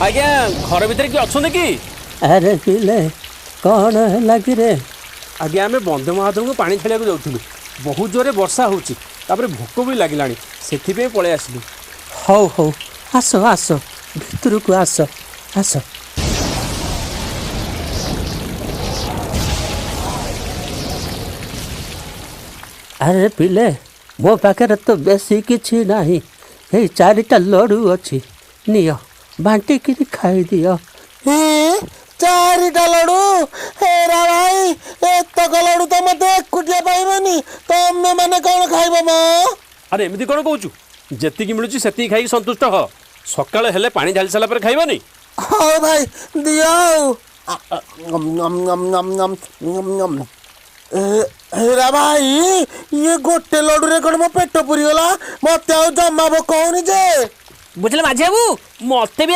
आज्ञा घर भितर किए अच्छा कि? अरे पिले कौन है रे? आज्ञा आम बंदे महादेव को पानी खेलिया जाऊँ बहुत जोरे वर्षा होची भोक भी लगिला से पलि आसलु। हौ हौ आस आस भितर को आस आस। अरे पिले मो पाखे तो बेसी किछि नाही ये चारिटा लडू अच्छी नियो बांटी कि खाई दियो। चारिटा लडू हेरा भाई एतक लडू तो मत एकुटिया पाइबनी तमे माने कौन खाइब म? अरे एमती कौन कहूँ जी मिलूँ से खाई संतुष्ट ह सकाल हेले पानी ढाली सारा पर खाइबनी। हाँ भाई दियो। हेरा भाई ये गोटे लडू रे कौन मो पेट पुरी गला मत आउ जमा भोक होनी जे। बुझले माझी बाबू मते भी आ